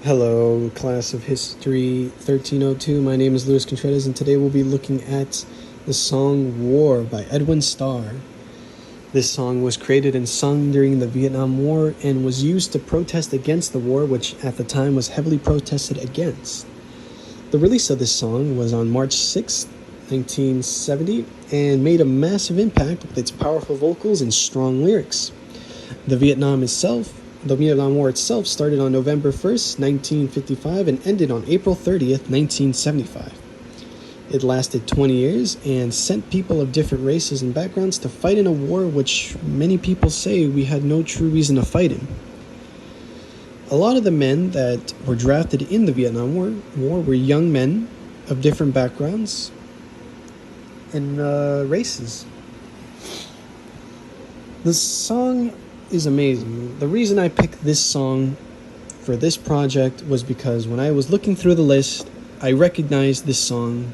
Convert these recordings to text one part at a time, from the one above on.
Hello, class of history 1302. My name is Luis Contreras, and today we'll be looking at the song War by Edwin Starr. This song was created and sung during the Vietnam War and was used to protest against the war, which at the time was heavily protested against. The release of this song was on March 6, 1970, and made a massive impact with its powerful vocals and strong lyrics. The Vietnam War itself started on November 1st, 1955 and ended on April 30th, 1975. It lasted 20 years and sent people of different races and backgrounds to fight in a war which many people say we had no true reason to fight in. A lot of the men that were drafted in the Vietnam War were young men of different backgrounds and races. The song is amazing. The reason I picked this song for this project was because when I was looking through the list, I recognized this song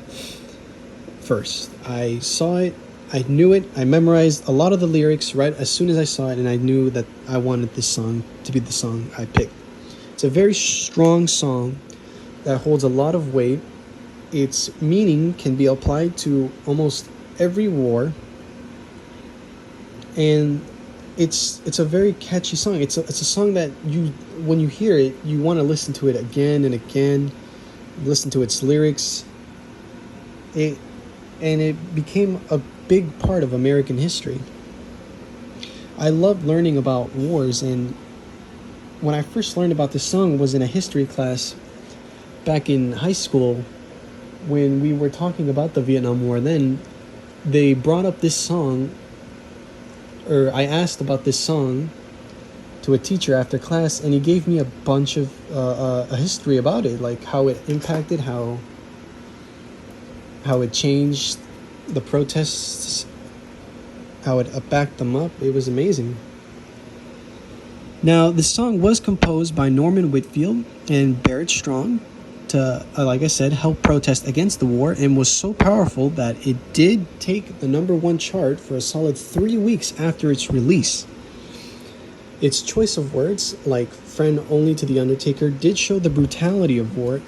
first. I saw it, I knew it, I memorized a lot of the lyrics right as soon as I saw it, and I knew that I wanted this song to be the song I picked. It's a very strong song that holds a lot of weight. Its meaning can be applied to almost every war, and it's a very catchy song. It's a song that when you hear it, you want to listen to it again and again, listen to its lyrics. It became a big part of American history. I love learning about wars, and when I first learned about this song was in a history class back in high school when we were talking about the Vietnam War. Then they brought up this song, or I asked about this song to a teacher after class, and he gave me a bunch of a history about it, like how it impacted, how it changed the protests, how it backed them up. It was amazing. Now, the song was composed by Norman Whitfield and Barrett Strong to, like I said, help protest against the war, and was so powerful that it did take the #1 chart for a solid 3 weeks after its release. Its choice of words, like "friend only to the Undertaker," did show the brutality of war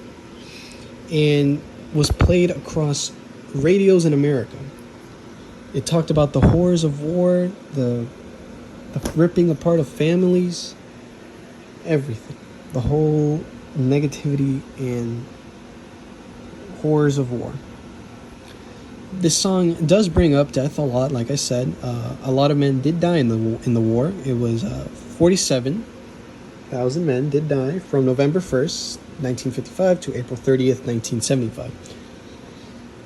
and was played across radios in America. It talked about the horrors of war, the ripping apart of families, everything. The whole negativity and horrors of war. This song does bring up death a lot, like I said. A lot of men did die in the war. It was 47,000 men did die from November 1st, 1955 to April 30th, 1975.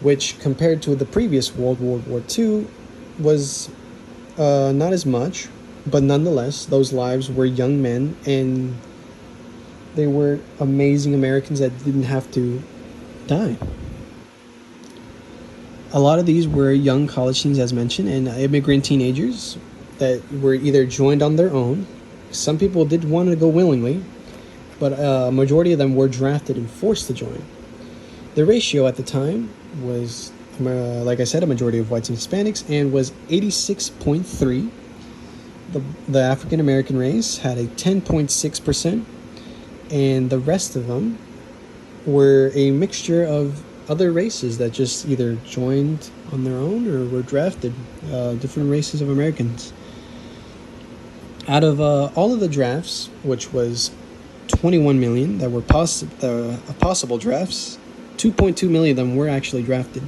Which, compared to the previous World War II, was not as much. But nonetheless, those lives were young men, and they were amazing Americans that didn't have to die. A lot of these were young college teens, as mentioned, and immigrant teenagers that were either joined on their own. Some people did want to go willingly, but a majority of them were drafted and forced to join. The ratio at the time was, like I said, a majority of whites and Hispanics, and was 86.3. The African American race had a 10.6%, and the rest of them were a mixture of other races that just either joined on their own or were drafted, different races of Americans. Out of all of the drafts, which was 21 million that were possible drafts, 2.2 million of them were actually drafted,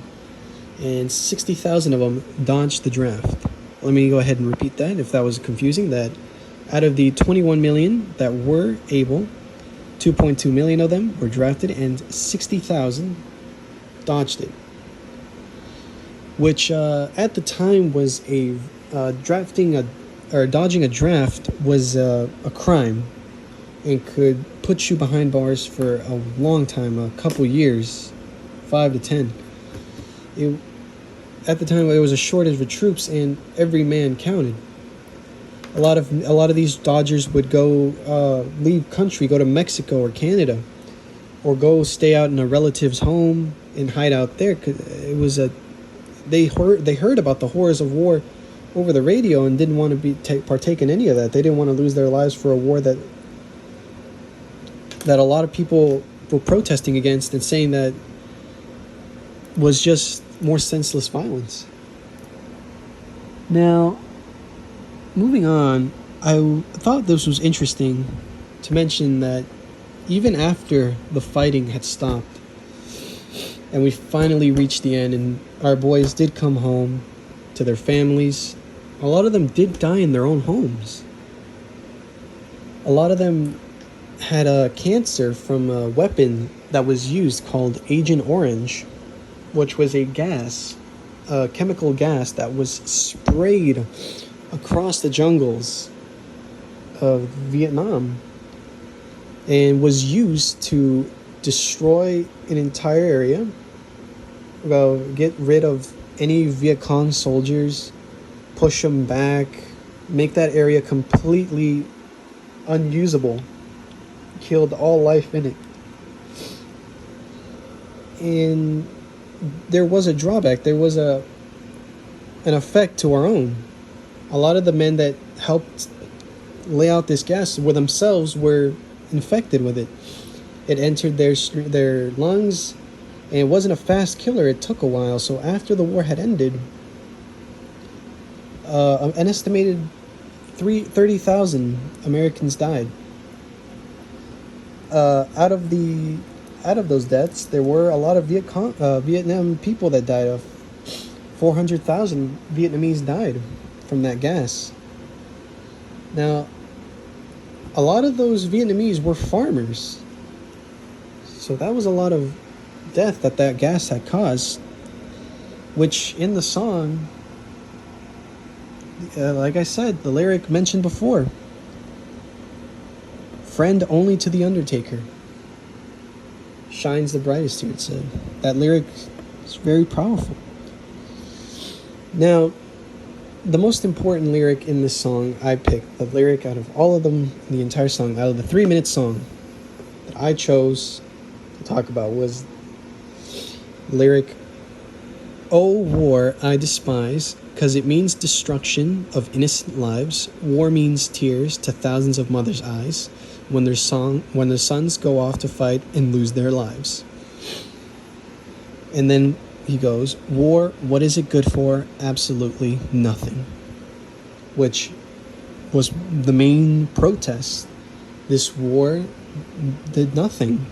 and 60,000 of them dodged the draft. Let me go ahead and repeat that if that was confusing. That out of the 21 million that were able, 2.2 million of them were drafted, and 60,000 dodged it. Which at the time was dodging a draft was a crime, and could put you behind bars for a long time, a couple years, 5 to 10. At the time, it was a shortage of troops, and every man counted. A lot of these dodgers would go leave country, go to Mexico or Canada, or go stay out in a relative's home and hide out there. 'Cause it was they heard about the horrors of war over the radio and didn't want to partake in any of that. They didn't want to lose their lives for a war that a lot of people were protesting against and saying that was just more senseless violence. Now, moving on, I thought this was interesting to mention that even after the fighting had stopped and we finally reached the end and our boys did come home to their families, a lot of them did die in their own homes. A lot of them had a cancer from a weapon that was used called Agent Orange, which was a gas, a chemical gas that was sprayed across the jungles of Vietnam and was used to destroy an entire area, get rid of any Viet Cong soldiers, push them back, make that area completely unusable, killed all life in it. And there was a drawback. There was an effect to our own. A lot of the men that helped lay out this gas themselves were infected with it. It entered their lungs, and it wasn't a fast killer. It took a while. So after the war had ended, an estimated 30,000 Americans died. Out of those deaths, there were a lot of Vietnam people that died. 400,000 Vietnamese died from that gas. Now, a lot of those Vietnamese were farmers. So that was a lot of death that gas had caused, which in the song, like I said, the lyric mentioned before, friend only to the undertaker shines the brightest here, it said. That lyric is very powerful. Now, the most important lyric in this song I picked, the lyric out of all of them, the entire song, out of the 3-minute song that I chose to talk about, was lyric, "Oh, war I despise, 'cause it means destruction of innocent lives. War means tears to thousands of mothers' eyes when their sons go off to fight and lose their lives." And then he goes, "War, what is it good for? Absolutely nothing." Which was the main protest. This war did nothing.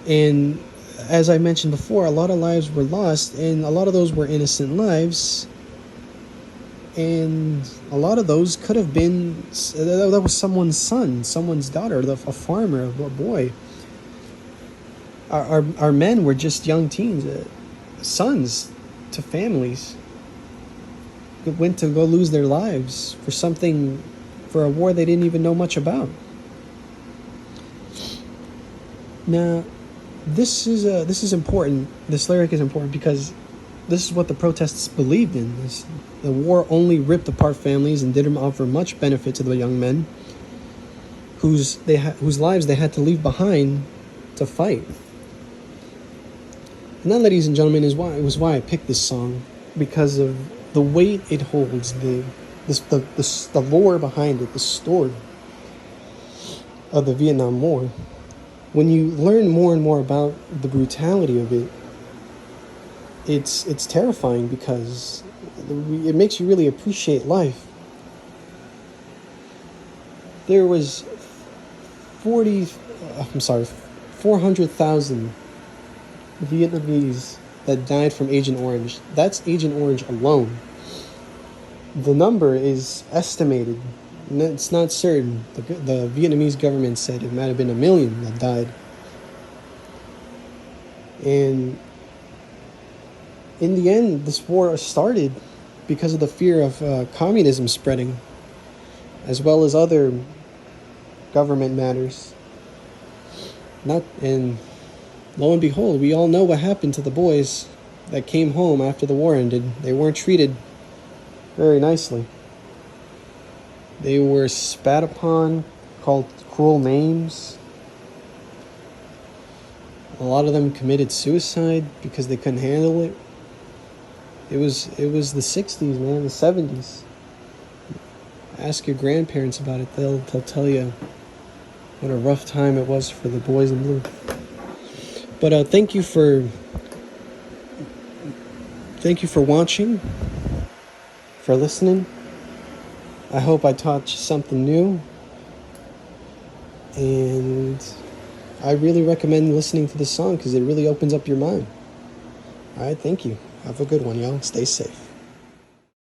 And as I mentioned before, a lot of lives were lost, and a lot of those were innocent lives. And a lot of those could have been, that was someone's son, someone's daughter, a farmer, a boy. Our men were just young teens, sons to families, went to go lose their lives for a war they didn't even know much about. Now, this is important. This lyric is important because this is what the protests believed in. The war only ripped apart families and didn't offer much benefit to the young men whose lives they had to leave behind to fight. And that, ladies and gentlemen, was why I picked this song, because of the weight it holds, the lore behind it, the story of the Vietnam War. When you learn more and more about the brutality of it, it's terrifying, because it makes you really appreciate life. There was 400,000 Vietnamese that died from Agent Orange. That's Agent Orange alone. The number is estimated, and it's not certain. The Vietnamese government said it might have been 1 million that died. And in the end, this war started because of the fear of communism spreading, as well as other government matters. And lo and behold, we all know what happened to the boys that came home after the war ended. They weren't treated very nicely. They were spat upon, called cruel names. A lot of them committed suicide because they couldn't handle it. It was the 60s, man, the 70s. Ask your grandparents about it. They'll tell you what a rough time it was for the boys in blue. But thank you for watching, for listening. I hope I taught you something new. And I really recommend listening to this song because it really opens up your mind. All right, thank you. Have a good one, y'all. Stay safe.